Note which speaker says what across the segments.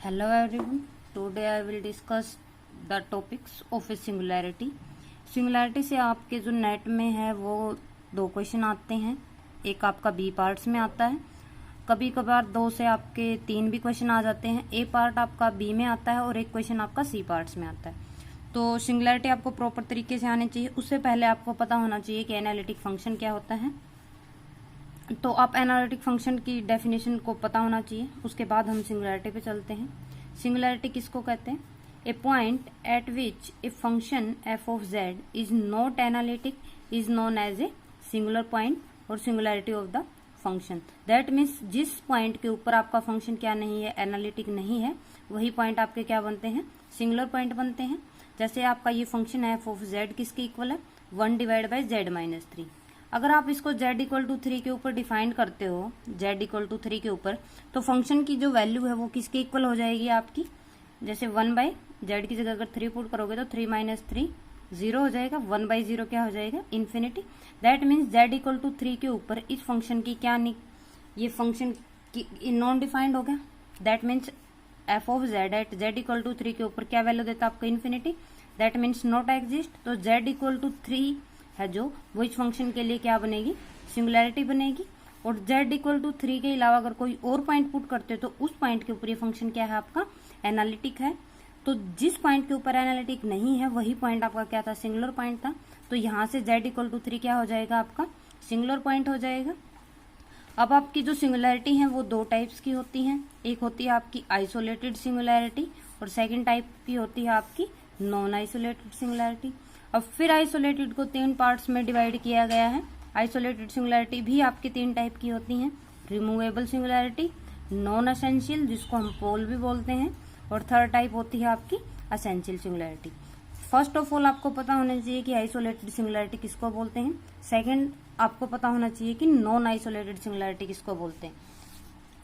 Speaker 1: Hello everyone. Today I will discuss the topics of a singularity. Singularity से आपके जो net में है वो दो क्वेश्चन आते हैं. एक आपका बी पार्ट्स में आता है, कभी कभार दो से आपके तीन भी क्वेश्चन आ जाते हैं. ए पार्ट आपका बी में आता है और एक क्वेश्चन आपका सी पार्ट्स में आता है. तो सिंगुलैरिटी आपको प्रॉपर तरीके से आनी चाहिए. उससे पहले आपको पता होना चाहिए कि एनालिटिक फंक्शन क्या होता है. तो आप एनालिटिक फंक्शन की डेफिनेशन को पता होना चाहिए. उसके बाद हम सिंगुलैरिटी पे चलते हैं. सिंगुलैरिटी किसको कहते हैं? A point at which a function F of Z is not analytic is known as a singular point और singularity of the function. That means जिस पॉइंट के ऊपर आपका फंक्शन क्या नहीं है, एनालिटिक नहीं है, वही पॉइंट आपके क्या बनते हैं? सिंगुलर पॉइंट बनते हैं. जैसे आपका ये फंक्शन है एफ ऑफ जेड किसके इक्वल है? 1 डिवाइड बाई जेड माइनस 3. अगर आप इसको z इक्वल टू 3 के ऊपर डिफाइन करते हो, z इक्वल टू 3 के ऊपर, तो फंक्शन की जो वैल्यू है वो किसके इक्वल हो जाएगी आपकी? जैसे 1 बाई जेड की जगह अगर 3 पुट करोगे तो 3 माइनस 3 0 हो जाएगा. 1 बाई 0 क्या हो जाएगा? Infinity. That means z equal to 3 के ऊपर इस फंक्शन की क्या ये फंक्शन की नॉन डिफाइंड हो गया. That means F of Z at z equal to 3 के ऊपर क्या वैल्यू देता है आपको? Infinity. That means not exist. तो z इक्वल टू 3 है जो वो इस फंक्शन के लिए क्या बनेगी? सिंगुलैरिटी बनेगी. और z इक्वल टू 3 के अलावा अगर कोई और पॉइंट पुट करते हो तो उस पॉइंट के ऊपर ये फंक्शन क्या है आपका? एनालिटिक है. तो जिस पॉइंट के ऊपर एनालिटिक नहीं है वही पॉइंट आपका क्या था? सिंगुलर पॉइंट था. तो यहाँ से z इक्वल टू 3 क्या हो जाएगा आपका? सिंगुलर पॉइंट हो जाएगा. अब आपकी जो सिंगुलैरिटी है वो दो टाइप्स की होती है. एक होती है आपकी आइसोलेटेड सिंगुलैरिटी और सेकेंड टाइप की होती है आपकी नॉन आइसोलेटेड सिंगुलैरिटी. अब फिर आइसोलेटेड को 3 पार्ट्स में डिवाइड किया गया है. आइसोलेटेड सिंगुलैरिटी भी आपकी 3 टाइप की होती हैं. रिमूवेबल सिंगुलैरिटी, नॉन एसेंशियल जिसको हम पोल भी बोलते हैं, और थर्ड टाइप होती है आपकी essential singularity. First of all आपको पता होना चाहिए कि आइसोलेटेड सिंगुलैरिटी किसको बोलते हैं. सेकंड आपको पता होना चाहिए कि नॉन आइसोलेटेड सिंगुलैरिटी किसको बोलते हैं.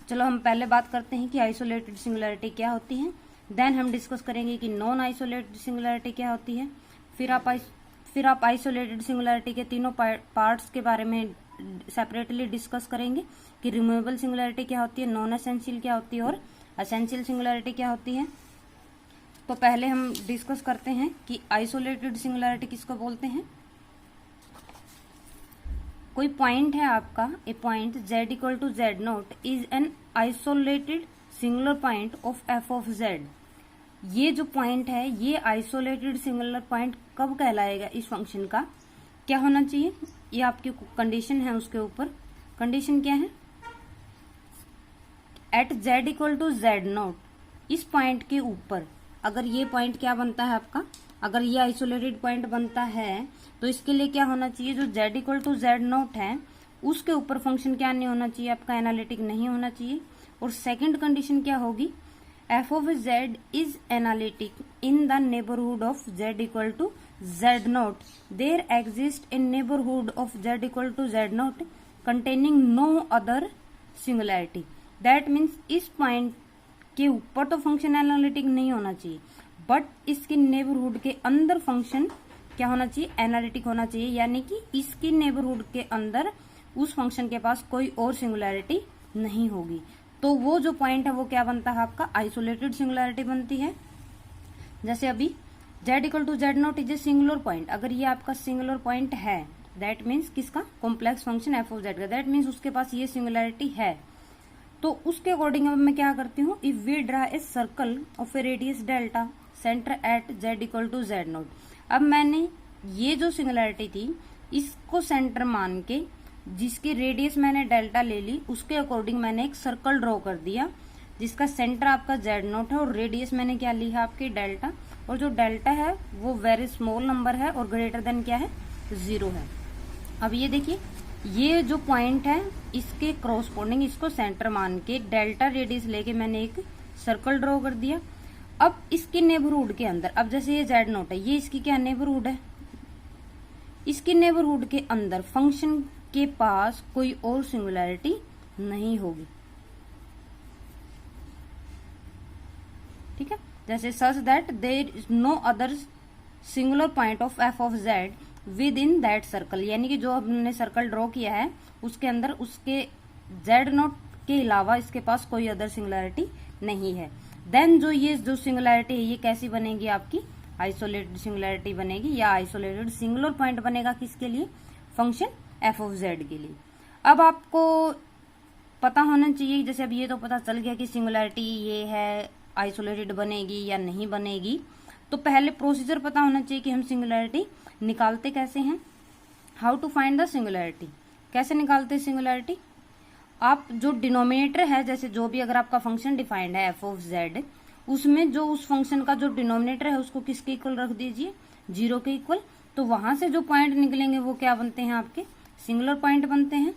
Speaker 1: चलो हम पहले बात करते हैं कि आइसोलेटेड सिंगुलैरिटी क्या होती है. देन हम डिस्कस करेंगे कि नॉन आइसोलेटेड सिंगुलैरिटी क्या होती है. फिर आप आइसोलेटेड सिंगुलैरिटी के तीनों पार्ट्स के बारे में सेपरेटली डिस्कस करेंगे कि रिमूवेबल सिंगुलैरिटी क्या होती है, नॉन एसेंशियल क्या होती है और एसेंशियल सिंगुलैरिटी क्या होती है. तो पहले हम डिस्कस करते हैं कि आइसोलेटेड सिंगुलैरिटी किसको बोलते हैं. कोई पॉइंट है आपका, a point z equal to Z not is an isolated singular point of F of Z. ये जो पॉइंट है ये आइसोलेटेड सिंगुलर पॉइंट कब कहलाएगा? इस फंक्शन का क्या होना चाहिए? ये आपकी कंडीशन है. उसके ऊपर कंडीशन क्या है? At z equal to Z not, इस पॉइंट के ऊपर अगर ये पॉइंट क्या बनता है आपका, अगर ये आइसोलेटेड पॉइंट बनता है तो इसके लिए क्या होना चाहिए? जो z equal to Z not है उसके ऊपर फंक्शन क्या नहीं होना चाहिए आपका? एनालिटिक नहीं होना चाहिए. और सेकंड कंडीशन क्या होगी? F of Z is analytic in the neighbourhood of z equal to Z not. There exist in neighbourhood of z equal to Z not containing no other singularity. That means इस point के ऊपर तो function analytic नहीं होना चाहिए, but इसके neighbourhood के अंदर फंक्शन क्या होना चाहिए? एनालिटिक होना चाहिए. यानी कि इसके नेबरहुड के अंदर उस फंक्शन के पास कोई और सिंगुलैरिटी नहीं होगी. तो वो जो पॉइंट है वो क्या बनता है आपका? आइसोलेटेड सिंगुलैरिटी बनती है. जैसे अभी z equal to Z not is a singular point. अगर ये आपका सिंगुलर पॉइंट है दैट मीन्स किसका? Complex function F of Z का. दैट मीन्स उसके पास ये सिंगुलैरिटी है. तो उसके अकॉर्डिंग अब मैं क्या करती हूँ? If we draw a circle of a radius delta centre at z equal to Z not. अब मैंने ये जो सिंगुलैरिटी थी इसको सेंटर मान के जिसकी रेडियस मैंने डेल्टा ले ली उसके अकॉर्डिंग मैंने एक सर्कल ड्रॉ कर दिया जिसका सेंटर आपका जेड नॉट है और रेडियस मैंने क्या ली है आपकी? डेल्टा. और जो डेल्टा है वो वेरी स्मॉल नंबर है और ग्रेटर देन क्या है? 0 है. अब ये देखिए ये जो पॉइंट है इसके क्रॉसपोंडिंग इसको सेंटर मान के डेल्टा रेडियस लेके मैंने एक सर्कल ड्रॉ कर दिया. अब इसके नेबरहुड के अंदर, अब जैसे ये जेड नॉट है, ये इसकी क्या नेबरहुड है? इसके नेबरहुड के अंदर फंक्शन के पास कोई और सिंगुलैरिटी नहीं होगी. ठीक है. जैसे such that there is no other singular point of F of Z within that circle. यानी कि जो हमने सर्कल ड्रॉ किया है उसके अंदर उसके जेड नॉट के अलावा इसके पास कोई अदर सिंगुलैरिटी नहीं है. देन जो ये जो सिंगुलैरिटी है ये कैसी बनेगी आपकी, आइसोलेटेड सिंगुलैरिटी बनेगी या आइसोलेटेड सिंगुलर पॉइंट बनेगा किसके लिए, फंक्शन एफ ऑफ जेड के लिए। अब आपको पता होना चाहिए, जैसे अब ये तो पता चल गया कि सिंगुलैरिटी ये है, आइसोलेटेड बनेगी या नहीं बनेगी, तो पहले प्रोसीजर पता होना चाहिए कि हम सिंगुलैरिटी निकालते कैसे हैं। How to find the singularity, कैसे निकालते हैं सिंगुलैरिटी। आप जो डिनोमिनेटर है, जैसे जो भी अगर आपका फंक्शन डिफाइंड है एफ ऑफ जेड, उसमें जो उस फंक्शन का जो डिनोमिनेटर है उसको किसके इक्वल रख दीजिए, 0 के इक्वल। तो वहां से जो पॉइंट निकलेंगे वो क्या बनते हैं, आपके सिंगुलर पॉइंट बनते हैं।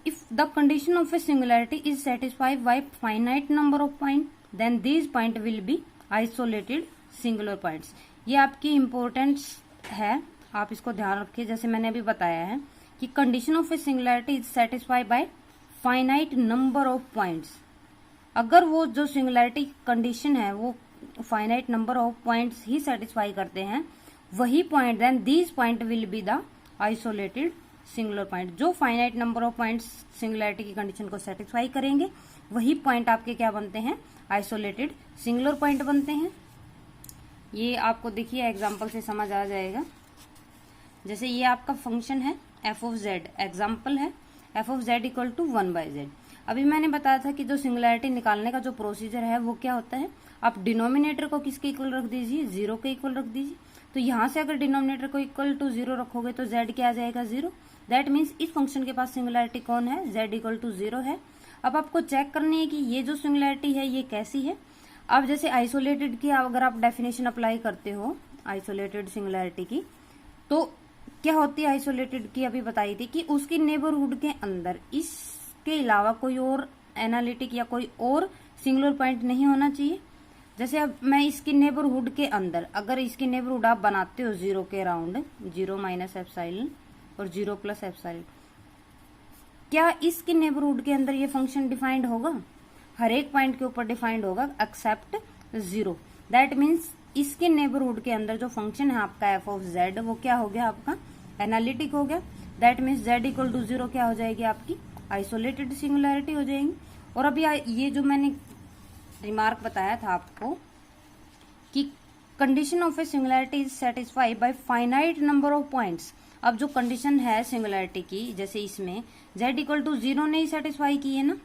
Speaker 1: If the condition of a singularity is satisfied by finite number of points, then these point will be isolated singular points. ये आपकी इम्पोर्टेंस है, आप इसको ध्यान रखिए। जैसे मैंने अभी बताया है कि condition of a singularity is satisfied by finite number of points. अगर वो जो सिंगुलैरिटी कंडीशन है वो फाइनाइट नंबर ऑफ पॉइंट्स ही सेटिस्फाई करते हैं, वही point, then these point will be the isolated singular point. जो finite number of points singularity की कंडीशन को सेटिस्फाई करेंगे वही पॉइंट आपके क्या बनते हैं, आइसोलेटेड सिंगुलर पॉइंट बनते हैं। ये आपको देखिए एग्जांपल से समझ आ जाएगा। जैसे ये आपका फंक्शन है एफ ऑफ जेड, एग्जाम्पल है F of Z equal to 1/z। अभी मैंने बताया था कि जो सिंगुलैरिटी निकालने का जो प्रोसीजर है वो क्या होता है, आप डिनोमिनेटर को किसके इक्वल रख दीजिए, 0 के इक्वल रख दीजिए। तो यहां से अगर डिनोमिनेटर को इक्वल टू 0 रखोगे तो z क्या आ जाएगा, 0। दैट मीन्स इस फंक्शन के पास सिंगुलैरिटी कौन है, z इक्वल टू 0 है। अब आपको चेक करनी है कि ये जो सिंगुलैरिटी है ये कैसी है। अब जैसे आइसोलेटेड की अगर आप डेफिनेशन अप्लाई करते हो आइसोलेटेड सिंगुलैरिटी की, तो क्या होती है आइसोलेटेड की, अभी बताई थी कि उसकी नेबरहुड के अंदर इसके अलावा कोई और एनालिटिक या कोई और सिंगुलर पॉइंट नहीं होना चाहिए। जैसे अब मैं इसकी नेबरहुड के अंदर, अगर इसकी नेबरहुड आप बनाते हो 0 के अराउंड, 0 माइनस एप्सिलॉन और 0 प्लस एप्सिलॉन, क्या इसकी नेबरहुड के अंदर ये फंक्शन डिफाइंड होगा, हर एक पॉइंट के ऊपर डिफाइंड होगा एक्सेप्ट 0। दैट मीन्स इसके नेबरहुड के अंदर जो फंक्शन है आपका एफ ऑफ जेड वो क्या हो गया, आपका एनालिटिक हो गया। That means Z equal to 0 क्या हो जाएगी, आपकी आइसोलेटेड सिंगुलैरिटी हो जाएगी। और अभी ये जो मैंने रिमार्क बताया था आपको कि condition of a singularity is satisfied by finite number of points. अब जो कंडीशन है सिंगुलैरिटी की, जैसे इसमें z इक्वल टू 0 नहीं सेटिस्फाई की है ना,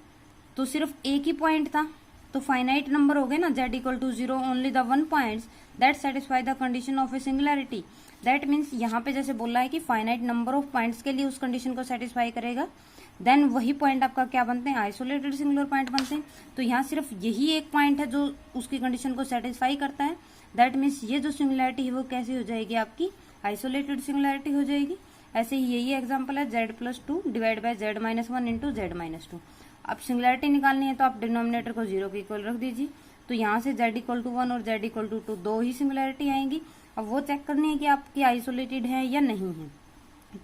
Speaker 1: तो सिर्फ एक ही पॉइंट था, तो फाइनाइट नंबर हो गए ना, z equal to 0 only the 1 points that satisfy the condition of a singularity. That means यहाँ पे जैसे बोला है कि फाइनाइट नंबर ऑफ पॉइंट्स के लिए उस कंडीशन को सेटिस्फाई करेगा, देन वही पॉइंट आपका क्या बनते हैं, आइसोलेटेड सिंगुलर पॉइंट बनते हैं। तो यहाँ सिर्फ यही एक पॉइंट है जो उसकी कंडीशन को सेटिस्फाई करता है। दैट मीन्स ये जो सिंगुलैरिटी है वो कैसी हो जाएगी, आपकी आइसोलेटेड सिंगुलैरिटी हो जाएगी। ऐसे ही यही एग्जाम्पल है z+2 divide by z-1 into z-2। अब सिंगुलैरिटी निकालनी है तो आप डिनोमिनेटर को 0 के इक्वल रख दीजिए। तो यहाँ से z इक्वल टू 1 और z इक्वल टू 2 दो ही सिंगुलैरिटी आएंगी। अब वो चेक करनी है कि आपकी आइसोलेटेड है या नहीं है।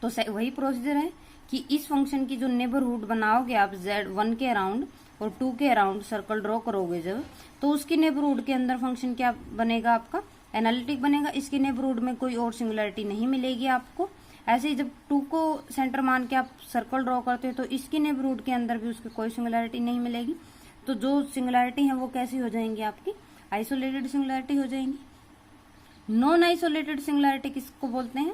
Speaker 1: तो वही प्रोसीजर है कि इस फंक्शन की जो नेबरहुड बनाओगे आप z1 के अराउंड और 2 के अराउंड सर्कल ड्रॉ करोगे जब, तो उसकी नेबरहुड के अंदर फंक्शन क्या बनेगा, आपका एनालिटिक बनेगा। इसकी नेबरहुड में कोई और सिंगुलैरिटी नहीं मिलेगी आपको। ऐसे ही जब 2 को सेंटर मान के आप सर्कल ड्रॉ करते हो तो इसकी नेबरहुड के अंदर भी उसकी कोई सिंगुलैरिटी नहीं मिलेगी। तो जो सिंगुलैरिटी है वो कैसी हो जाएंगी, आपकी आइसोलेटेड सिंगुलैरिटी हो जाएंगी। नॉन आइसोलेटेड सिंगुलैरिटी किसको बोलते हैं,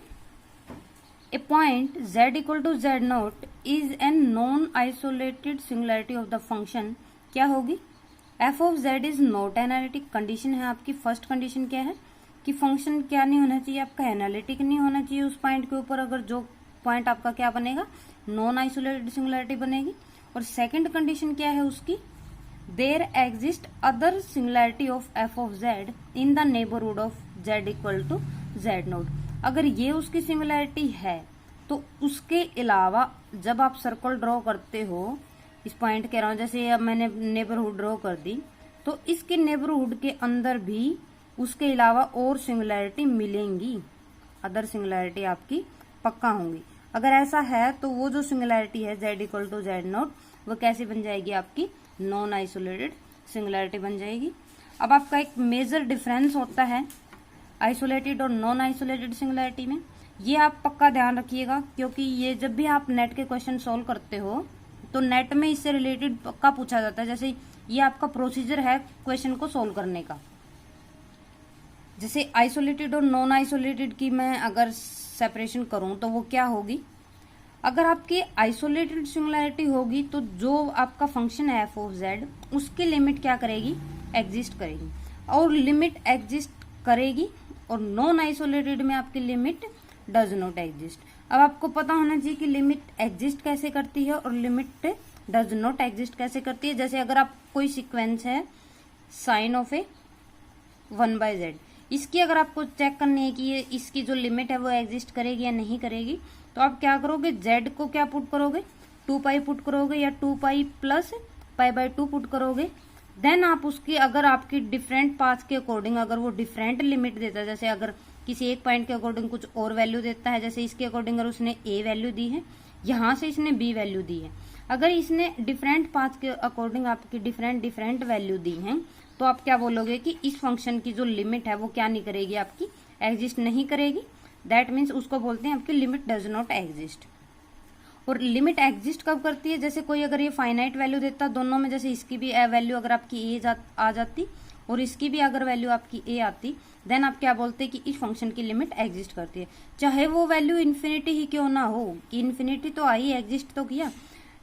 Speaker 1: a point z equal to z0 is an non isolated singularity of the function. क्या होगी, f of z is not analytic. Condition है आपकी, फर्स्ट कंडीशन क्या है कि फंक्शन क्या नहीं होना चाहिए, आपका एनालिटिक नहीं होना चाहिए उस पॉइंट के ऊपर, अगर जो पॉइंट आपका क्या बनेगा, नॉन आइसोलेटेड सिंगुलैरिटी बनेगी। और सेकंड कंडीशन क्या है उसकी, there exist other singularity of f of z in the neighbourhood of z equal to z0। अगर ये उसकी सिंगुलैरिटी है तो उसके अलावा जब आप सर्कल ड्रॉ करते हो इस पॉइंट के अराउंड, जैसे अब मैंने नेबरहुड ड्रॉ कर दी, तो इसके नेबरहुड के अंदर भी उसके अलावा और सिंगुलैरिटी मिलेंगी, अदर सिंगुलैरिटी आपकी पक्का होंगी। अगर ऐसा है तो वो जो सिंगुलैरिटी है z इक्वल टू z0 वो कैसी बन जाएगी, आपकी नॉन आइसोलेटेड सिंगुलैरिटी बन जाएगी। अब आपका एक मेजर डिफरेंस होता है आइसोलेटेड और नॉन आइसोलेटेड सिंगुलैरिटी में, ये आप पक्का ध्यान रखिएगा, क्योंकि ये जब भी आप नेट के क्वेश्चन सोल्व करते हो तो नेट में इससे रिलेटेड का पूछा जाता है। जैसे ये आपका प्रोसीजर है क्वेश्चन को सोल्व करने का। जैसे आइसोलेटेड और नॉन आइसोलेटेड की मैं अगर सेपरेशन करूं तो वो क्या होगी, अगर आपकी आइसोलेटेड सिंगुलैरिटी होगी तो जो आपका फंक्शन है एफ ऑफ जेड उसकी लिमिट क्या करेगी, एग्जिस्ट करेगी, और लिमिट एग्जिस्ट करेगी। और नॉन आइसोलेटेड में आपकी लिमिट डज नॉट एग्जिस्ट। अब आपको पता होना चाहिए कि लिमिट एग्जिस्ट कैसे करती है और लिमिट डज नॉट एग्जिस्ट कैसे करती है। जैसे अगर आप कोई सीक्वेंस है साइन ऑफ ए 1/z, इसकी अगर आपको चेक करनी है कि ये इसकी जो लिमिट है वो एग्जिस्ट करेगी या नहीं करेगी, तो आप क्या करोगे, z को क्या पुट करोगे, 2π पुट करोगे या 2π प्लस π/2 पुट करोगे। देन आप उसकी अगर आपकी डिफरेंट पाथ के अकॉर्डिंग अगर वो डिफरेंट लिमिट देता है, जैसे अगर किसी एक पॉइंट के अकॉर्डिंग कुछ और वैल्यू देता है, जैसे इसके अकॉर्डिंग अगर उसने a वैल्यू दी है, यहाँ से इसने b वैल्यू दी है, अगर इसने डिफरेंट पाथ के अकॉर्डिंग आपकी डिफरेंट वैल्यू दी है, तो आप क्या बोलोगे कि इस फंक्शन की जो लिमिट है वो क्या नहीं करेगी, आपकी एग्जिस्ट नहीं करेगी। दैट मीन्स उसको बोलते हैं आपकी लिमिट डज नॉट एग्जिस्ट। और लिमिट एग्जिस्ट कब करती है, जैसे कोई अगर ये फाइनाइट वैल्यू देता दोनों में, जैसे इसकी भी वैल्यू अगर आपकी आ जाती और इसकी भी अगर वैल्यू आपकी a आती, देन आप क्या बोलते हैं कि इस फंक्शन की लिमिट एग्जिस्ट करती है, चाहे वो वैल्यू इन्फिनिटी ही क्यों ना हो, कि इन्फिनिटी तो आई, एग्जिस्ट तो किया।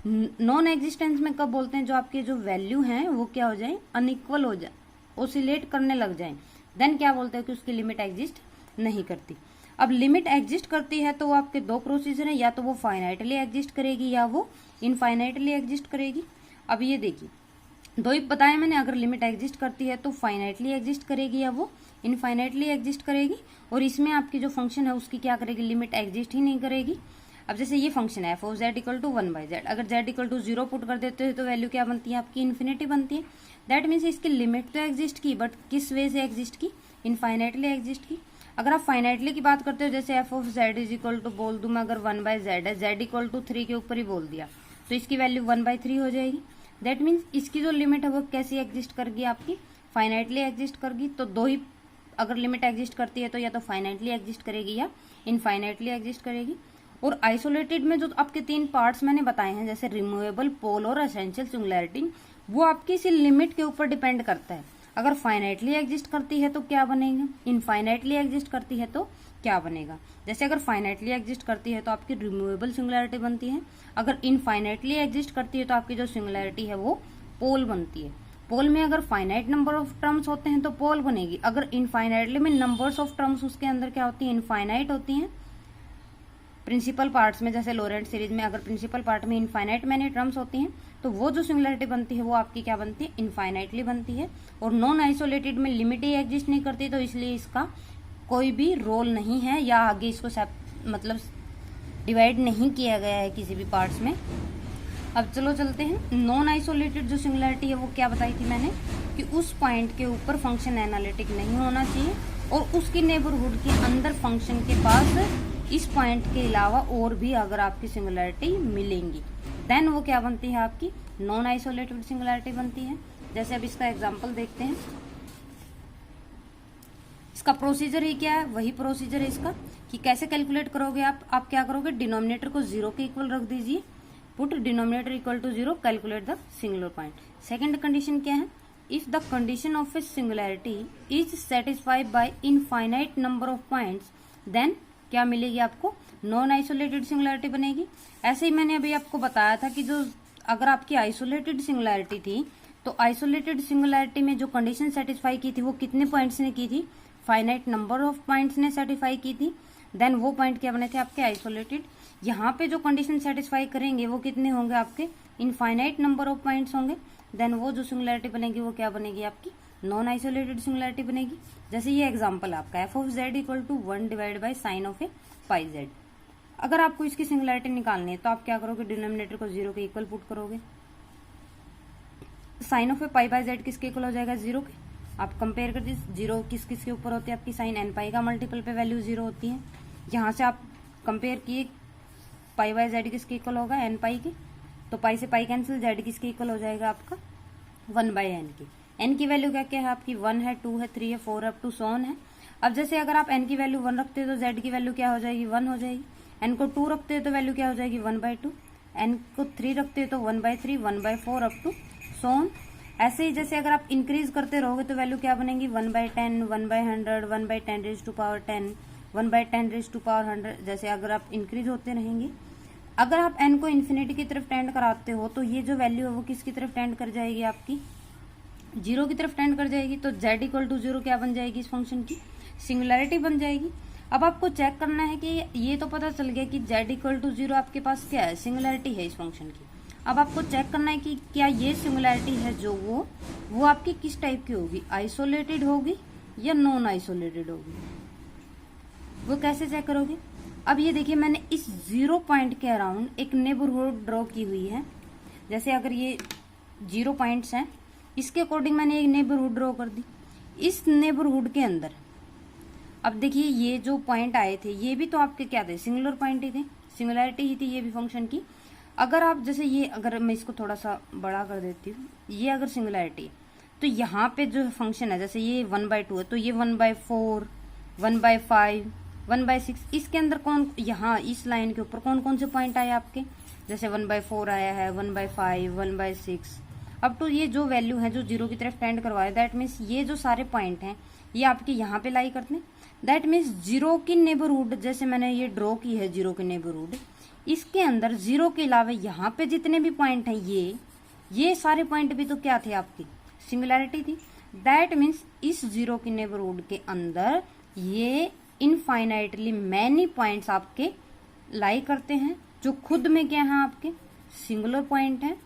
Speaker 1: नॉन एग्जिस्टेंस में कब बोलते हैं, जो आपके जो वैल्यू हैं वो क्या हो जाए, अनइक्वल हो जाए, ओसिलेट करने लग जाए, देन क्या बोलते हैं कि उसकी लिमिट एग्जिस्ट नहीं करती। अब लिमिट एग्जिस्ट करती है तो वो आपके दो प्रोसीजर हैं, या तो वो फाइनाइटली एग्जिस्ट करेगी या वो इनफाइनाइटली एग्जिस्ट करेगी। अब ये देखिए दो ही बताया मैंने, अगर लिमिट एग्जिस्ट करती है तो फाइनाइटली एग्जिस्ट करेगी या वो इनफाइनाइटली एग्जिस्ट करेगी। और इसमें आपकी जो फंक्शन है उसकी क्या करेगी, लिमिट एग्जिस्ट ही नहीं करेगी। अब जैसे ये फंक्शन है F of Z equal to 1/z, अगर z इक्वल टू 0 पुट कर देते हो तो वैल्यू क्या बनती है, आपकी इन्फिनिटी बनती है। दैट मीन्स इसकी लिमिट तो एग्जिस्ट की, बट किस वे से एग्जिस्ट की, इनफाइनाइटली एग्जिस्ट की। अगर आप फाइनाइटली की बात करते हो, जैसे F of Z is equal to बोल दूं मैं, अगर 1/z है, z इक्वल टू 3 के ऊपर ही बोल दिया, तो इसकी वैल्यू 1/3 हो जाएगी। दैट मीन्स इसकी जो लिमिट है वो कैसी एग्जिस्ट करगी, आपकी फाइनाइटली एग्जिस्ट करगी। तो दो ही अगर लिमिट एग्जिस्ट करती है तो या तो फाइनाइटली एग्जिस्ट करेगी या इनफाइनाइटली एग्जिस्ट करेगी। और आइसोलेटेड में जो आपके तीन पार्ट्स मैंने बताए हैं, जैसे रिमूवेबल, पोल और एसेंशियल सिंगुलैरिटी, वो आपकी इसी लिमिट के ऊपर डिपेंड करता है। अगर फाइनाइटली एग्जिस्ट करती है तो क्या बनेगा, इनफाइनाइटली एग्जिस्ट करती है तो क्या बनेगा। जैसे अगर फाइनाइटली एग्जिस्ट करती है तो आपकी रिमूवेबल सिंगुलैरिटी बनती है, अगर इनफाइनाइटली एग्जिस्ट करती है तो आपकी जो सिंगुलैरिटी है वो पोल बनती है। पोल में अगर फाइनाइट नंबर ऑफ टर्म्स होते हैं तो पोल बनेगी, अगर इनफाइनाइटली में नंबर्स ऑफ टर्म्स उसके अंदर क्या होती है, इनफाइनाइट होती हैं। प्रिंसिपल पार्ट्स में जैसे लोरेंट सीरीज में अगर प्रिंसिपल पार्ट में इनफाइनाइट मैनी टर्म्स होती हैं तो वो जो सिंगुलैरिटी बनती है वो आपकी क्या बनती है, इनफाइनाइटली बनती है। और नॉन आइसोलेटेड में लिमिट ही एग्जिस्ट नहीं करती, तो इसलिए इसका कोई भी रोल नहीं है, या आगे इसको मतलब डिवाइड नहीं किया गया है किसी भी पार्ट्स में। अब चलो चलते हैं, नॉन आइसोलेटेड जो सिंगुलैरिटी है वो क्या बताई थी मैंने, कि उस पॉइंट के ऊपर फंक्शन एनालिटिक नहीं होना चाहिए और उसकी नेबरहुड के अंदर फंक्शन के पास इस पॉइंट के अलावा और भी अगर आपकी सिंगुलैरिटी मिलेंगी, देन वो क्या बनती है, आपकी नॉन आइसोलेटेड सिंगुलैरिटी बनती है। जैसे अब इसका एग्जांपल देखते हैं। इसका प्रोसीजर ही क्या है, वही प्रोसीजर है इसका, कि कैसे कैलकुलेट करोगे आप क्या करोगे, डिनोमिनेटर को 0 के इक्वल रख दीजिए, put denominator equal to 0, calculate the singular point. Second condition क्या है, if the condition of a singularity is satisfied by infinite number of points, then क्या मिलेगी आपको, नॉन आइसोलेटेड सिंगुलैरिटी बनेगी। ऐसे ही मैंने अभी आपको बताया था कि जो अगर आपकी आइसोलेटेड सिंगुलैरिटी थी तो आइसोलेटेड सिंगुलैरिटी में जो कंडीशन सेटिस्फाई की थी वो कितने पॉइंट्स ने की थी, फाइनाइट नंबर ऑफ पॉइंट्स ने सेटिस्फाई की थी। देन वो पॉइंट क्या बने थे, आपके आइसोलेटेड। यहाँ पे जो कंडीशन सेटिस्फाई करेंगे वो कितने होंगे, आपके इनफाइनाइट नंबर ऑफ पॉइंट्स होंगे। देन वो जो सिंगुलैरिटी बनेगी वो क्या बनेगी, आपकी नॉन आइसोलेटेड सिंगुलैरिटी बनेगी। जैसे ये एग्जांपल आपका F of Z equal to 1 divide by sine of a pi Z. अगर आपको इसकी सिंगुलैरिटी निकालनी है तो आप क्या करोगे, डिनोमिनेटर को 0 के इक्वल पुट करोगे। Sine of a pi by Z किसके इक्वल हो जाएगा, 0 के। आप कंपेयर कर दीजिए, 0 किस किस के ऊपर होती है, आपकी साइन एन पाई का मल्टीपल पे वैल्यू 0 होती है। यहाँ से आप कंपेयर किए, पाई बाई जेड किसके इक्वल होगा, एन पाई की, तो पाई से पाई कैंसिल, जेड किसके इक्वल हो जाएगा आपका 1 बाई एन की। एन की वैल्यू क्या क्या है आपकी, 1 है, 2 है, 3 है, 4 अप टू सो ऑन है। अब जैसे अगर आप एन की वैल्यू 1 रखते हो तो जेड की वैल्यू क्या हो जाएगी, 1 हो जाएगी। एन को 2 रखते हो तो वैल्यू क्या हो जाएगी, 1/2। n को 3 रखते हो तो 1/3, 1/4 अप टू सो ऑन। ऐसे ही जैसे अगर आप इंक्रीज करते रहोगे तो वैल्यू क्या बनेगी, 1/10, 1/100, 1/10 raise to power 10, 1/10 raise to power 100। जैसे अगर आप इंक्रीज होते रहेंगे, अगर आप n को इन्फिनिटी की तरफ टेंड कराते हो तो ये जो वैल्यू है वो किसकी तरफ टेंड कर जाएगी, आपकी 0 की तरफ टेंड कर जाएगी। तो z इक्वल टू 0 क्या बन जाएगी, इस फंक्शन की सिंगुलैरिटी बन जाएगी। अब आपको चेक करना है कि ये तो पता चल गया कि z इक्वल टू 0 आपके पास क्या है, सिंगुलैरिटी है इस फंक्शन की। अब आपको चेक करना है कि क्या ये सिंगुलैरिटी है जो वो आपकी किस टाइप की होगी, आइसोलेटेड होगी या नॉन आइसोलेटेड होगी। वो कैसे चेक करोगे, अब ये देखिए मैंने इस 0 पॉइंट के अराउंड एक नेबरहुड ड्रॉ की हुई है। जैसे अगर ये 0 पॉइंट्स हैं, इसके अकॉर्डिंग मैंने एक नेबरहुड ड्रॉ कर दी। इस नेबरहुड के अंदर अब देखिए ये जो पॉइंट आए थे ये भी तो आपके क्या थे, सिंगुलर पॉइंट ही थे, सिंगुलैरिटी ही थी ये भी फंक्शन की। अगर आप जैसे ये, अगर मैं इसको थोड़ा सा बड़ा कर देती हूँ, ये अगर सिंगुलैरिटी है तो यहाँ पे जो फंक्शन है, जैसे ये 1/2 है तो ये 1/4, 1/5, 1/6, इसके अंदर कौन, यहाँ इस लाइन के ऊपर कौन कौन से पॉइंट आए आपके, जैसे 1/4 आया है, 1/5, 1/6 अब तो ये जो वैल्यू है जो 0 की तरफ टेंड करवाए, दैट मीन्स ये जो सारे पॉइंट हैं ये आपके यहाँ पे लाई करते हैं। दैट मीन्स 0 की नेबरहुड, जैसे मैंने ये ड्रॉ की है 0 की नेबरहुड, इसके अंदर 0 के अलावा यहाँ पे जितने भी पॉइंट हैं ये सारे पॉइंट भी तो क्या थे, आपकी सिंगुलैरिटी थी। दैट मीन्स इस 0 की नेबरहुड के अंदर ये इनफाइनाइटली मैनी पॉइंट्स आपके लाई करते हैं जो खुद में क्या है, आपके सिंगुलर पॉइंट है।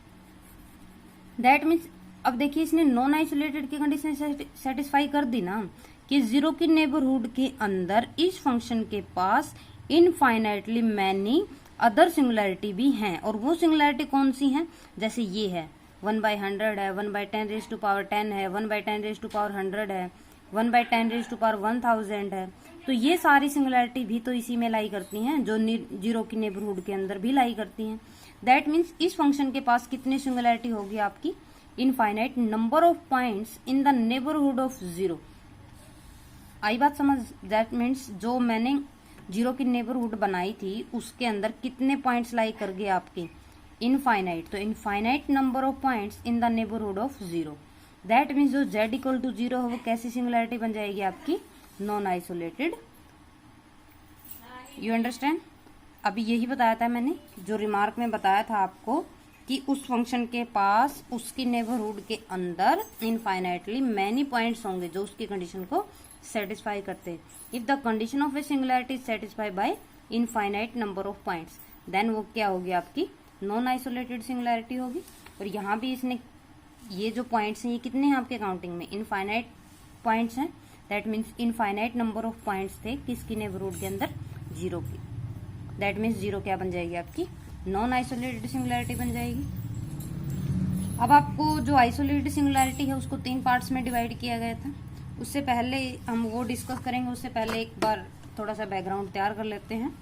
Speaker 1: दैट मीन्स अब देखिए इसने नॉन आइसोलेटेड की कंडीशन सेटिस्फाई कर दी ना, कि 0 की नेबरहुड के अंदर इस फंक्शन के पास इनफाइनाइटली मैनी अदर सिंगुलैरिटी भी हैं। और वो सिंगुलैरिटी कौन सी हैं, जैसे ये है 1/100 है, 1/10 रेज टू पावर 10 है, 1/10 रेज टू पावर 100 है, 1/10 रेज टू पावर 1000 है। तो ये सारी सिंगुलैरिटी भी तो इसी में लाई करती हैं, जो 0 की नेबरहुड के अंदर भी लाई करती हैं। दैट मीन्स इस फंक्शन के पास कितनी सिंगुलैरिटी होगी आपकी, infinite number of points in the neighbourhood of 0। आई बात समझ। दैट मीन्स जो मैंने 0 की नेबरहुड बनाई थी उसके अंदर कितने पॉइंट्स लाई कर गए आपके, इनफाइनाइट। तो infinite number of points in the neighbourhood of 0। That means जो z इक्वल टू 0 है वो कैसी सिंगुलैरिटी बन जाएगी, आपकी नॉन आइसोलेटेड। You understand. अभी यही बताया था मैंने, जो रिमार्क में बताया था आपको कि उस फंक्शन के पास उसकी नेबरहुड के अंदर इनफाइनाइटली मैनी पॉइंट्स होंगे जो उसकी कंडीशन को सेटिस्फाई करते हैं। If the condition of a singularity is satisfied by infinite number of points, then वो क्या होगी, आपकी नॉन आइसोलेटेड सिंगुलैरिटी होगी। और यहाँ भी इसने ये जो पॉइंट्स हैं ये कितने हैं आपके काउंटिंग में, इनफाइनाइट पॉइंट्स हैं। That means infinite number of points थे किसकी नेबरहुड के अंदर, 0 की। दैट मीन्स 0 क्या बन जाएगी, आपकी नॉन आइसोलेटेड सिंगुलैरिटी बन जाएगी। अब आपको जो आइसोलेटेड सिंगुलैरिटी है उसको 3 पार्ट्स में डिवाइड किया गया था। उससे पहले हम वो डिस्कस करेंगे, उससे पहले एक बार थोड़ा सा बैकग्राउंड तैयार कर लेते हैं।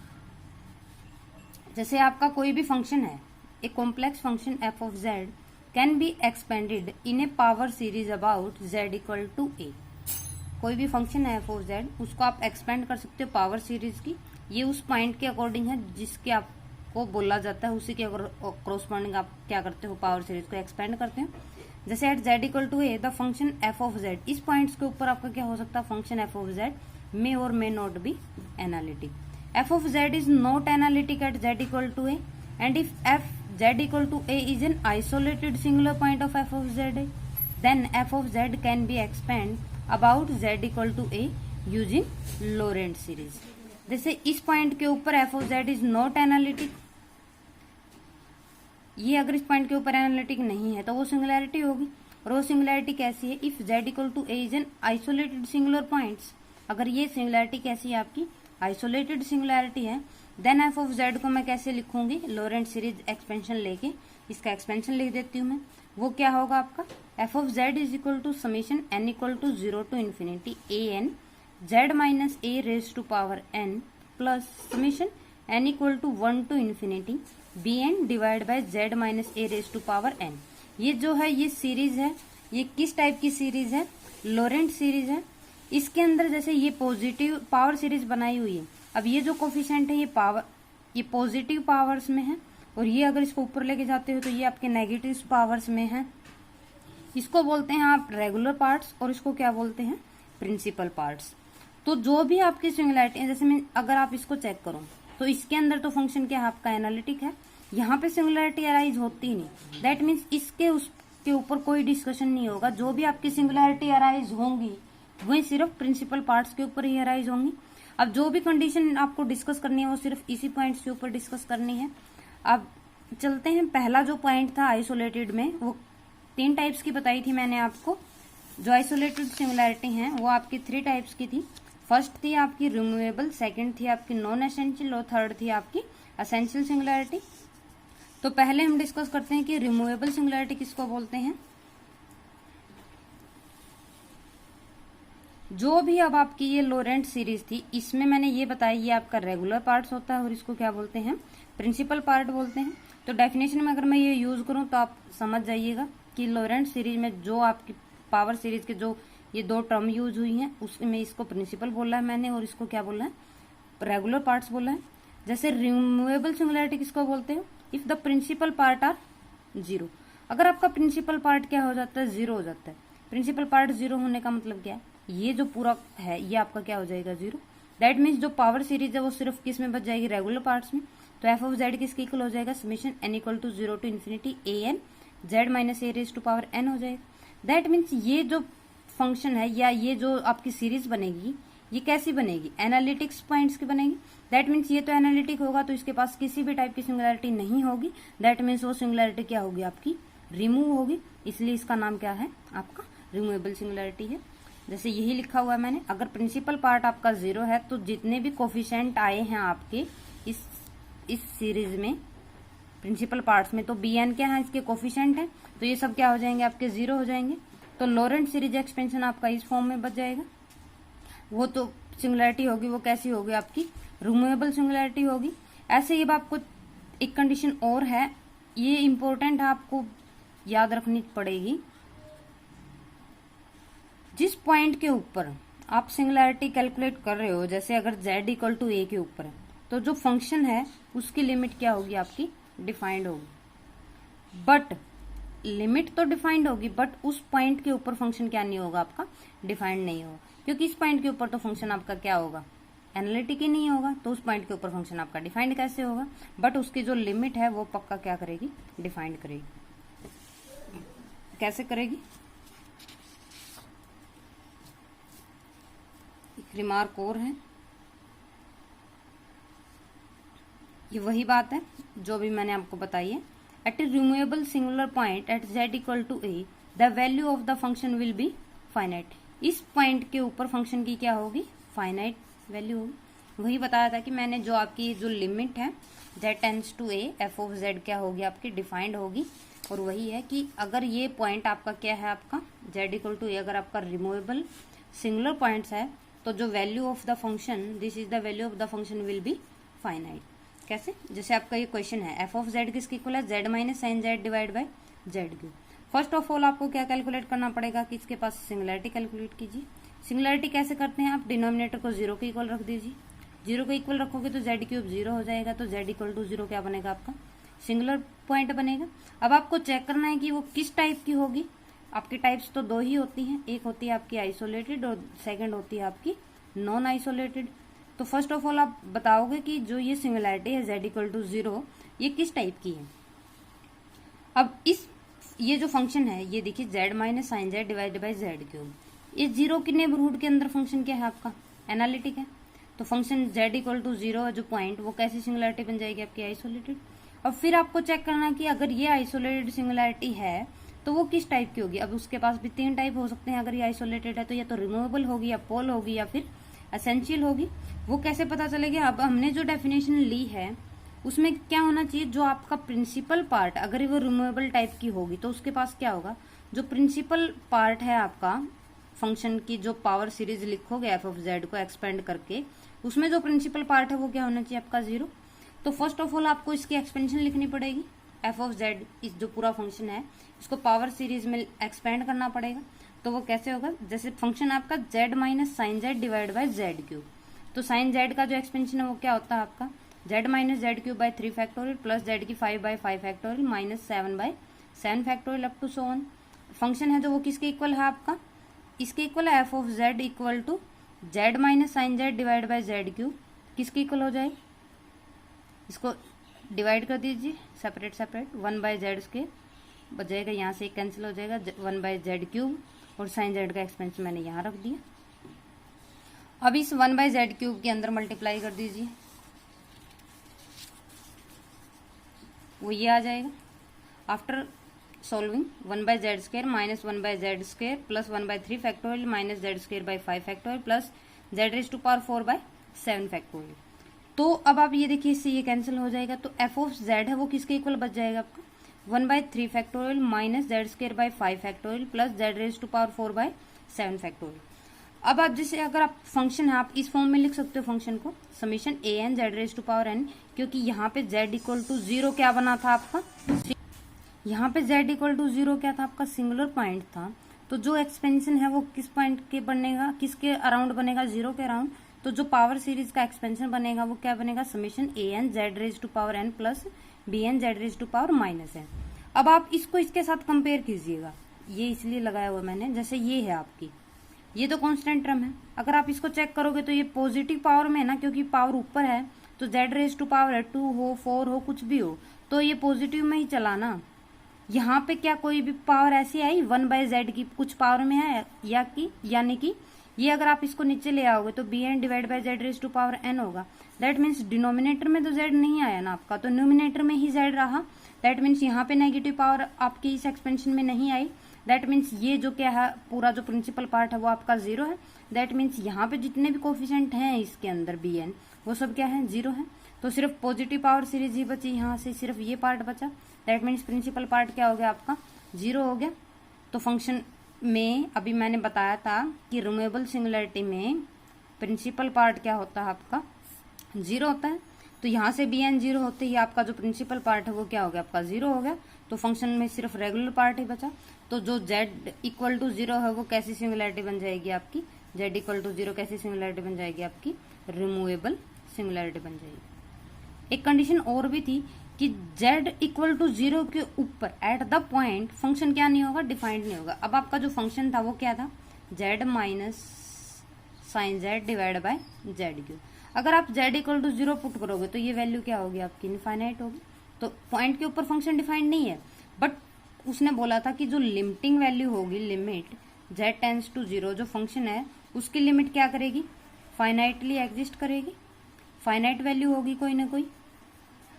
Speaker 1: जैसे आपका कोई भी फंक्शन है, एक complex function f of z can be expanded in a power series about z equal to a। कोई भी फंक्शन है f ऑफ z, उसको आप एक्सपेंड कर सकते हो पावर सीरीज की। ये उस पॉइंट के अकॉर्डिंग है जिसके आपको बोला जाता है, उसी के कोरोस्पॉन्डिंग आप क्या करते हो, पावर सीरीज को एक्सपेंड करते हैं। जैसे at z equal to a the function f of z, इस पॉइंट्स के ऊपर आपका क्या हो सकता है, function f of z may or may not be analytic. f of z is not analytic at z equal to a, and if f z equal to a is an isolated singular point of f of z, then f of z can be expanded about z equal to a using Lorentz series। जैसे इस point के ऊपर f of z is not analytic, ये अगर इस point के ऊपर analytic नहीं है तो वो सिंगुलैरिटी होगी। और वो सिंगुलैरिटी कैसी है, if z equal to a is an isolated singular points, अगर ये सिंगुलैरिटी कैसी है, आपकी आइसोलेटेड सिंगुलैरिटी है, देन f ऑफ z को मैं कैसे लिखूंगी, लोरेंट सीरीज एक्सपेंशन लेके इसका एक्सपेंशन लिख देती हूँ मैं। वो क्या होगा आपका, f of z is equal to summation n equal to 0 to infinity a n z minus a raise to power n plus summation n equal to 1 to infinity b n divide by z minus a raise to power n। ये जो है ये series है, ये किस type की series है, लोरेंट series है। इसके अंदर जैसे ये पॉजिटिव पावर सीरीज बनाई हुई है, अब ये जो कोफिशिएंट है ये पॉजिटिव पावर्स में है और ये अगर इसको ऊपर लेके जाते हो तो ये आपके नेगेटिव पावर्स में है। इसको बोलते हैं आप रेगुलर पार्ट्स और इसको क्या बोलते हैं, प्रिंसिपल पार्ट्स। तो जो भी आपकी सिंगुलैरिटी है, जैसे मैं अगर आप इसको चेक करो तो इसके अंदर तो फंक्शन क्या है आपका, एनालिटिक है। यहाँ पे सिंगुलैरिटी अराइज होती ही नहीं, दैट मीन्स इसके उसके ऊपर कोई डिस्कशन नहीं होगा। जो भी आपकी सिंगुलैरिटी अराइज होंगी वही सिर्फ प्रिंसिपल पार्ट्स के ऊपर ही अराइज होंगी। अब जो भी कंडीशन आपको डिस्कस करनी है वो सिर्फ इसी पॉइंट्स के ऊपर डिस्कस करनी है। अब चलते हैं, पहला जो पॉइंट था आइसोलेटेड में, वो 3 टाइप्स की बताई थी मैंने आपको। जो आइसोलेटेड सिंगुलैरिटी हैं वो आपकी 3 टाइप्स की थी। फर्स्ट थी आपकी रिमूवेबल, सेकंड थी आपकी नॉन एसेंशियल और थर्ड थी आपकी एसेंशियल सिंगुलैरिटी। तो पहले हम डिस्कस करते हैं कि रिमूवेबल सिंगुलैरिटी किसको बोलते हैं। जो भी अब आपकी ये लोरेंट सीरीज थी, इसमें मैंने ये बताया ये आपका रेगुलर पार्ट्स होता है और इसको क्या बोलते हैं, प्रिंसिपल पार्ट बोलते हैं। तो डेफिनेशन में अगर मैं ये यूज करूं तो आप समझ जाइएगा कि लोरेंट सीरीज में जो आपकी पावर सीरीज के जो ये 2 टर्म यूज हुई हैं उसमें इसको प्रिंसिपल बोला है मैंने और इसको क्या बोला है, रेगुलर पार्ट्स बोला है। जैसे रिमूवेबल सिंगुलैरिटी किसको बोलते हैं, if the principal part are 0। अगर आपका प्रिंसिपल पार्ट क्या हो जाता है, 0 हो जाता है। प्रिंसिपल पार्ट 0 होने का मतलब क्या है, ये जो पूरा है ये आपका क्या हो जाएगा, 0। दैट मीन्स जो पावर सीरीज है वो सिर्फ किस में बच जाएगी, रेगुलर पार्ट्स में। तो एफ ऑफ जेड किसके इक्वल हो जाएगा, summation n equal to 0 to infinity a n z minus a raise to power n हो जाएगा। दैट मीन्स ये जो फंक्शन है या ये जो आपकी सीरीज बनेगी ये कैसी बनेगी, एनालिटिक्स पॉइंट्स की बनेगी। दैट मीन्स ये तो एनालिटिक होगा तो इसके पास किसी भी टाइप की सिंगुलैरिटी नहीं होगी। दैट मीन्स वो सिंगुलैरिटी क्या होगी आपकी, रिमूव होगी। इसलिए इसका नाम क्या है आपका, रिमूवेबल सिंगुलैरिटी है। जैसे यही लिखा हुआ है मैंने, अगर प्रिंसिपल पार्ट आपका 0 है तो जितने भी कोफिशिएंट आए हैं आपके इस सीरीज में प्रिंसिपल पार्ट्स में, तो bn क्या है, इसके कोफिशिएंट है, तो ये सब क्या हो जाएंगे आपके 0 हो जाएंगे। तो लोरेंट सीरीज एक्सपेंशन आपका इस फॉर्म में बच जाएगा। वो तो सिंगुलैरिटी होगी वो कैसी होगी आपकी, रिमूवेबल सिंगुलैरिटी होगी। ऐसे ही अब आपको एक कंडीशन और है, ये इंपॉर्टेंट है, आपको याद रखनी पड़ेगी। जिस पॉइंट के ऊपर आप सिंगुलैरिटी कैलकुलेट कर रहे हो, जैसे अगर z इक्वल टू a के ऊपर है तो जो फंक्शन है उसकी लिमिट क्या होगी आपकी, डिफाइंड होगी। बट लिमिट तो डिफाइंड होगी बट उस पॉइंट के ऊपर फंक्शन क्या नहीं होगा आपका, डिफाइंड नहीं होगा। क्योंकि इस पॉइंट के ऊपर तो फंक्शन आपका क्या होगा, एनालिटिक ही नहीं होगा, तो उस पॉइंट के ऊपर फंक्शन आपका डिफाइंड कैसे होगा, बट उसकी जो लिमिट है वो पक्का क्या करेगी, डिफाइंड करेगी। कैसे करेगी, एक रिमार्क और है, ये वही बात है जो भी मैंने आपको बताई है। At a removable singular point at z equal to a the value of the function will be finite. इस पॉइंट के ऊपर फंक्शन की क्या होगी, फाइनाइट वैल्यू होगी। वही बताया था कि मैंने जो आपकी जो लिमिट है z tends to a, f of z क्या होगी आपकी, डिफाइंड होगी। और वही है कि अगर ये पॉइंट आपका क्या है, आपका z इक्वल टू a अगर आपका रिमूवेबल सिंगुलर पॉइंट्स है तो जो value of the function, this is the value of the function will be finite. कैसे, जैसे आपका ये क्वेश्चन है एफ ऑफ जेड किसके इक्वल है, z minus sine z divide by z cube. First of all आपको क्या कैलकुलेट करना पड़ेगा कि इसके पास सिंगुलैरिटी कैलकुलेट कीजिए। सिंगुलैरिटी कैसे करते हैं, आप डिनोमिनेटर को 0 के इक्वल रख दीजिए। 0 के इक्वल रखोगे तो जेड क्यूब 0 हो जाएगा, तो z इक्वल टू 0 क्या बनेगा आपका, सिंगुलर पॉइंट बनेगा। अब आपको चेक करना है कि वो किस टाइप की होगी। आपकी टाइप्स तो 2 ही होती हैं, एक होती है आपकी आइसोलेटेड और सेकेंड होती है आपकी नॉन आइसोलेटेड। तो फर्स्ट ऑफ ऑल आप बताओगे कि जो ये सिंगुलैरिटी है z इक्वल टू 0 ये किस टाइप की है। अब ये जो फंक्शन है ये देखिए z minus sine z divide by z cube, ये 0 के नेबरहुड के अंदर फंक्शन क्या है आपका, एनालिटिक है। तो फंक्शन z इक्वल टू 0 जो पॉइंट वो कैसी सिंगुलैरिटी बन जाएगी आपकी, आइसोलेटेड। अब फिर आपको चेक करना है कि अगर ये आइसोलेटेड सिंगुलैरिटी है तो वो किस टाइप की होगी। अब उसके पास भी 3 टाइप हो सकते हैं। अगर ये आइसोलेटेड है तो या तो रिमूवेबल होगी या पोल होगी या फिर एसेंशियल होगी। वो कैसे पता चलेगा, अब हमने जो डेफिनेशन ली है उसमें क्या होना चाहिए, जो आपका प्रिंसिपल पार्ट अगर वो रिमूवेबल टाइप की होगी तो उसके पास क्या होगा, जो प्रिंसिपल पार्ट है आपका फंक्शन की जो पावर सीरीज लिखोगे एफ ऑफ जेड को एक्सपेंड करके, उसमें जो प्रिंसिपल पार्ट है वो क्या होना चाहिए आपका 0। तो फर्स्ट ऑफ ऑल आपको इसकी एक्सपेंशन लिखनी पड़ेगी। एफ ऑफ जेड इस जो पूरा फंक्शन है इसको पावर सीरीज में एक्सपेंड करना पड़ेगा। तो वो कैसे होगा, जैसे फंक्शन आपका z minus sine z divide by z cube. तो साइन जेड का जो एक्सपेंशन है वो क्या होता है आपका z minus z cube by 3 factorial plus z की 5 by 5 factorial minus 7 by 7 factorial up to so on. Function है जो वो किसके इक्वल है आपका, इसके इक्वल है F of Z equal to z minus sine z divide by z cube. किसके इक्वल हो जाए, इसको डिवाइड कर दीजिए separate separate, 1 by z square बचेगा, यहाँ से कैंसिल हो जाएगा 1 बाय जेड क्यूब और साइन जेड का एक्सपेंशन मैंने यहाँ रख दिया। अब इस 1 बाय जेड क्यूब के अंदर मल्टीप्लाई कर दीजिए, वो ये आ जाएगा। After solving 1 by z square minus 1 by z square plus 1 by 3 factorial minus z square by 5 factorial plus z raise to power 4 by 7 factorial. तो अब आप ये देखिए, इससे ये कैंसिल हो जाएगा, तो एफ ऑफ जेड है वो किसके इक्वल बच जाएगा आपका, 1 by 3 factorial minus z square by 5 factorial plus z raise to power 4 by 7 factorial. अब आप जैसे अगर आप फंक्शन है आप इस फॉर्म में लिख सकते हो फंक्शन को, summation a N z raise to power n, क्योंकि यहाँ पे जेड इक्वल टू 0 क्या बना था आपका, यहाँ पे जेड इक्वल टू 0 क्या था आपका, सिंगुलर पॉइंट था। तो जो एक्सपेंशन है वो किस पॉइंट के बनेगा, किसके अराउंड बनेगा, 0 के अराउंड। तो जो पावर सीरीज का एक्सपेंशन बनेगा वो क्या बनेगा, summation a N z raise to power N plus b n z raise to power minus n. अब आप इसको इसके साथ कंपेयर कीजिएगा, ये इसलिए लगाया हुआ मैंने, जैसे ये है आपकी, ये तो कांस्टेंट टर्म है, अगर आप इसको चेक करोगे तो ये पॉजिटिव पावर में है ना, क्योंकि पावर ऊपर है, तो जेड रेज टू पावर 2 हो 4 हो कुछ भी हो तो ये पॉजिटिव में ही चला ना। यहाँ पे क्या कोई भी पावर ऐसी आई 1 बाय जेड की कुछ पावर में है या कि, यानी कि ये अगर आप इसको नीचे ले आओगे तो B N divide by z raise to power n होगा। दैट मीन्स डिनोमिनेटर में तो जेड नहीं आया ना आपका, तो न्यूमिनेटर में ही जेड रहा। दैट मीन्स यहाँ पे नेगेटिव पावर आपकी इस एक्सपेंशन में नहीं आई। दैट मीन्स ये जो क्या है पूरा जो प्रिंसिपल पार्ट है वो आपका 0 है। दैट मीन्स यहाँ पे जितने भी कोफिशिएंट हैं इसके अंदर बी एन वो सब क्या है, 0 है। तो सिर्फ पॉजिटिव पावर सीरीज ही बची, यहाँ से सिर्फ ये पार्ट बचा। दैट मीन्स प्रिंसिपल पार्ट क्या हो गया आपका, 0 हो गया। तो फंक्शन में अभी मैंने बताया था कि रिमूवेबल सिंगुलैरिटी में प्रिंसिपल पार्ट क्या होता है आपका, 0 होता है। तो यहाँ से बी एन 0 होते ही आपका जो प्रिंसिपल पार्ट है वो क्या हो गया आपका, 0 हो गया। तो फंक्शन में सिर्फ रेगुलर पार्ट ही बचा। तो जो z इक्वल टू 0 है वो कैसी सिंगुलैरिटी बन जाएगी आपकी, z इक्वल टू 0 कैसी सिंगुलैरिटी बन जाएगी आपकी, रिमूवेबल सिंगुलैरिटी बन जाएगी। एक कंडीशन और भी थी कि z इक्वल टू 0 के ऊपर एट द पॉइंट फंक्शन क्या नहीं होगा, डिफाइंड नहीं होगा। अब आपका जो फंक्शन था वो क्या था, z minus sine z divide by z cube. अगर आप z इक्वल टू 0 पुट करोगे तो ये वैल्यू क्या होगी आपकी, इनफाइनाइट होगी। तो पॉइंट के ऊपर फंक्शन डिफाइंड नहीं है, बट उसने बोला था कि जो लिमिटिंग वैल्यू होगी, लिमिट z टेंस टू 0 जो फंक्शन है उसकी लिमिट क्या करेगी, फाइनाइटली एग्जिस्ट करेगी, फाइनाइट वैल्यू होगी कोई ना कोई।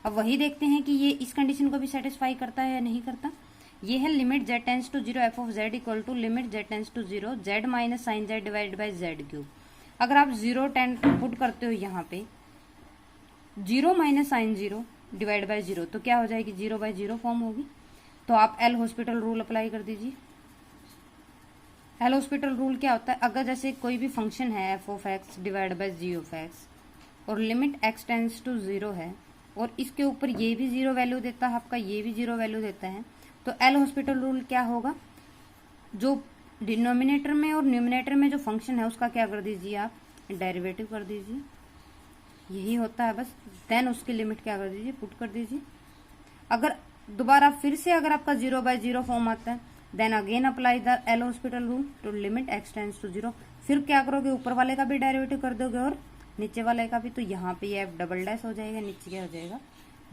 Speaker 1: अब वही देखते हैं कि ये इस कंडीशन को भी सेटिस्फाई करता है या नहीं करता। ये है limit z tends to 0 f of z equal to limit z tends to 0 z minus sine z divide by z cube. अगर आप 0 10 पुट करते हो यहाँ पे 0 माइनस साइन 0 डिवाइड बाई 0 तो क्या हो जाएगी, 0 बाई 0 फॉर्म होगी। तो आप एल हॉस्पिटल रूल अप्लाई कर दीजिए। एल हॉस्पिटल रूल क्या होता है, अगर जैसे कोई भी फंक्शन है F of x divide by g of x और लिमिट एक्स टेंस टू 0 है और इसके ऊपर ये भी 0 वैल्यू देता है आपका, ये भी 0 वैल्यू देता है, तो एल हॉस्पिटल रूल क्या होगा, जो डिनोमिनेटर में और न्यूमिनेटर में जो फंक्शन है उसका क्या कर दीजिए आप, डेरिवेटिव कर दीजिए। यही होता है बस। देन उसकी लिमिट क्या कर दीजिए, पुट कर दीजिए। अगर दोबारा फिर से अगर आपका 0 बाय 0 फॉर्म आता है then again apply the L hospital rule to limit x tends to 0। फिर क्या करोगे, ऊपर वाले का भी डेरिवेटिव कर दोगे और नीचे वाले का भी। तो यहाँ पे ये एफ डबल डैश हो जाएगा, नीचे क्या हो जाएगा,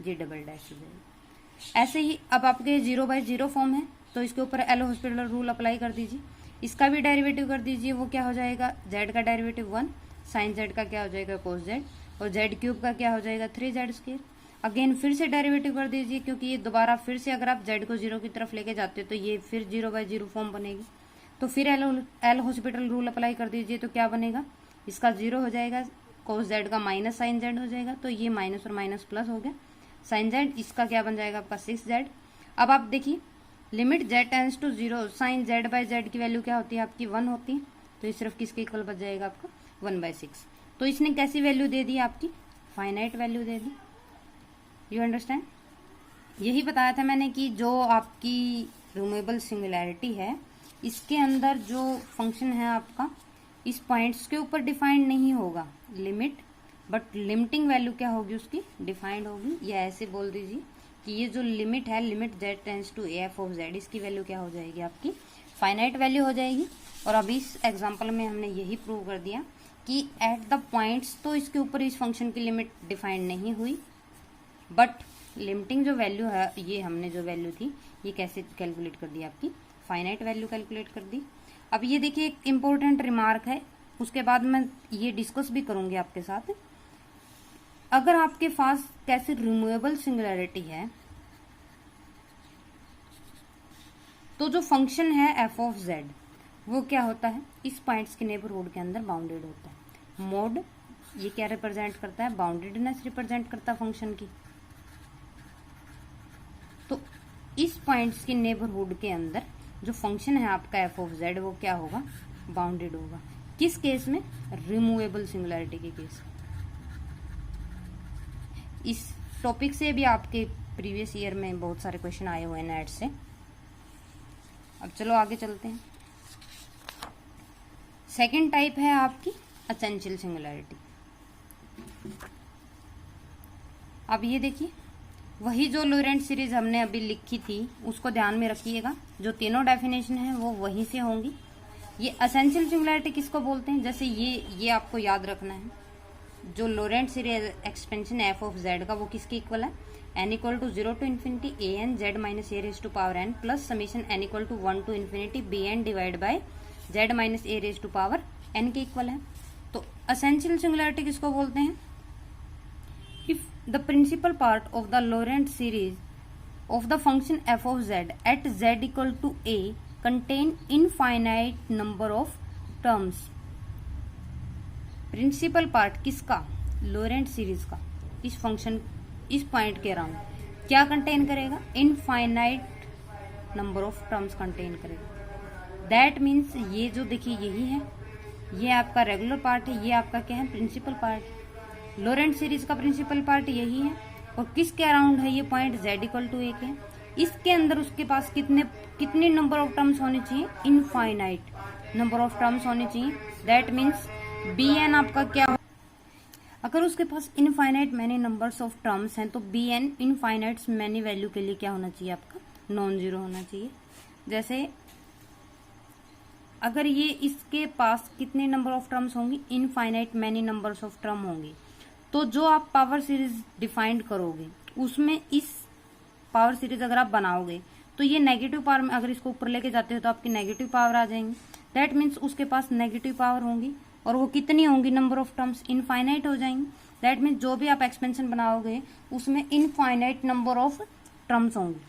Speaker 1: जी डबल डैश हो जाएगा। ऐसे ही अब आपके 0 बाय 0 फॉर्म है तो इसके ऊपर एल हॉस्पिटल रूल अप्लाई कर दीजिए। इसका भी डेरिवेटिव कर दीजिए, वो क्या हो जाएगा, जेड का डेरिवेटिव 1, साइन जेड का क्या हो जाएगा कोस जेड, और जेड क्यूब का क्या हो जाएगा 3z स्क्वायर। अगेन फिर से डेरिवेटिव कर दीजिए, क्योंकि ये दोबारा फिर से अगर आप z को 0 की तरफ लेके जाते हो तो ये फिर 0 बाय 0 फॉर्म बनेगी। तो फिर एल हॉस्पिटल रूल अप्लाई कर दीजिए तो क्या बनेगा, इसका 0 हो जाएगा, कोस जेड का माइनस साइन जेड हो जाएगा, तो ये माइनस और माइनस प्लस हो गया, साइन जेड इसका क्या बन जाएगा आपका 6z। अब आप देखिए limit z tends to 0 sine z by z की वैल्यू क्या होती है आपकी 1 होती है, तो ये सिर्फ किसके इक्वल बच जाएगा आपका 1/6। तो इसने कैसी वैल्यू दे दी आपकी, finite value they the. You understand. यही बताया था मैंने कि जो आपकी रिमूवेबल सिंगुलैरिटी है इसके अंदर जो फंक्शन है आपका इस पॉइंट्स के ऊपर डिफाइंड नहीं होगा, लिमिट बट लिमिटिंग वैल्यू क्या होगी उसकी, डिफाइंड होगी। या ऐसे बोल दीजिए कि ये जो लिमिट है, limit z tends to f of z, इसकी वैल्यू क्या हो जाएगी आपकी, फाइनाइट वैल्यू हो जाएगी। और अभी इस एग्जांपल में हमने यही प्रूव कर दिया कि एट द पॉइंट्स तो इसके ऊपर इस फंक्शन की लिमिट डिफाइंड नहीं हुई, बट लिमिटिंग जो वैल्यू है, ये हमने जो वैल्यू थी ये कैसे कैलकुलेट कर दी, आपकी फाइनाइट वैल्यू कैलकुलेट कर दी। अब ये देखिए एक इम्पोर्टेंट रिमार्क है, उसके बाद मैं ये डिस्कस भी करूंगी आपके साथ। अगर आपके पास कैसे रिमूवेबल सिंगुलैरिटी है, तो जो फंक्शन है एफ ऑफ जेड वो क्या होता है, इस पॉइंट्स के नेबरहुड के अंदर बाउंडेड होता है। मोड ये क्या रिप्रेजेंट करता है, बाउंडेडनेस रिप्रेजेंट करता है फंक्शन की। तो इस पॉइंट्स के नेबरहुड के अंदर जो फंक्शन है आपका एफ ऑफ जेड वो क्या होगा, बाउंडेड होगा। किस केस में, रिमूवेबल सिंगुलैरिटी के केस। इस टॉपिक से भी आपके प्रीवियस ईयर में बहुत सारे क्वेश्चन आए हुए हैं नेट से। अब चलो आगे चलते हैं। सेकंड टाइप है आपकी एसेंशियल सिंगुलैरिटी। अब ये देखिए, वही जो लोरेंट सीरीज हमने अभी लिखी थी उसको ध्यान में रखिएगा, जो तीनों डेफिनेशन है वो वहीं से होंगी। ये एसेंशियल सिंगुलैरिटी किसको बोलते हैं, जैसे ये आपको याद रखना है, जो Laurent series expansion F of Z का वो किसके इक्वल है, n equal to 0 to infinity A N Z minus A raise to power N plus summation n equal to 1 to infinity B N divide by Z minus A raise to power N के equal है। तो essential singularity किसको बोलते हैं, if the principal part of the Laurent series of the function F of Z at z equal to a contain infinite number of terms. Principal part किसका, Laurent series का, इस function इस point के around क्या contain करेगा, infinite number of terms contain करेगा। That means ये जो देखिए यही है, ये आपका रेगुलर पार्ट है, ये आपका क्या है, प्रिंसिपल पार्ट। लोरेंट सीरीज का प्रिंसिपल पार्ट यही है, और किसके अराउंड है ये पॉइंट, z इक्वल टू ए के। इसके अंदर उसके पास कितने नंबर ऑफ टर्म्स होने चाहिए, इनफाइनाइट नंबर ऑफ टर्म्स होने चाहिए। दैट मीन्स बी एन आपका क्या, अगर उसके पास infinite many numbers of terms हैं तो B N infinite many value के लिए क्या होना चाहिए, आपका नॉन जीरो होना चाहिए। जैसे अगर ये इसके पास कितने नंबर ऑफ टर्म्स होंगी, infinite many numbers of term होंगी, तो जो आप पावर सीरीज डिफाइंड करोगे उसमें इस पावर सीरीज अगर आप बनाओगे तो ये नेगेटिव पावर में अगर इसको ऊपर लेके जाते हो तो आपकी नेगेटिव पावर आ जाएंगी। दैट मीन्स उसके पास नेगेटिव पावर होंगी, और वो कितनी होंगी, नंबर ऑफ टर्म्स इनफाइनाइट हो जाएंगी। दैट मीन्स जो भी आप एक्सपेंशन बनाओगे उसमें इनफाइनाइट नंबर ऑफ टर्म्स होंगी।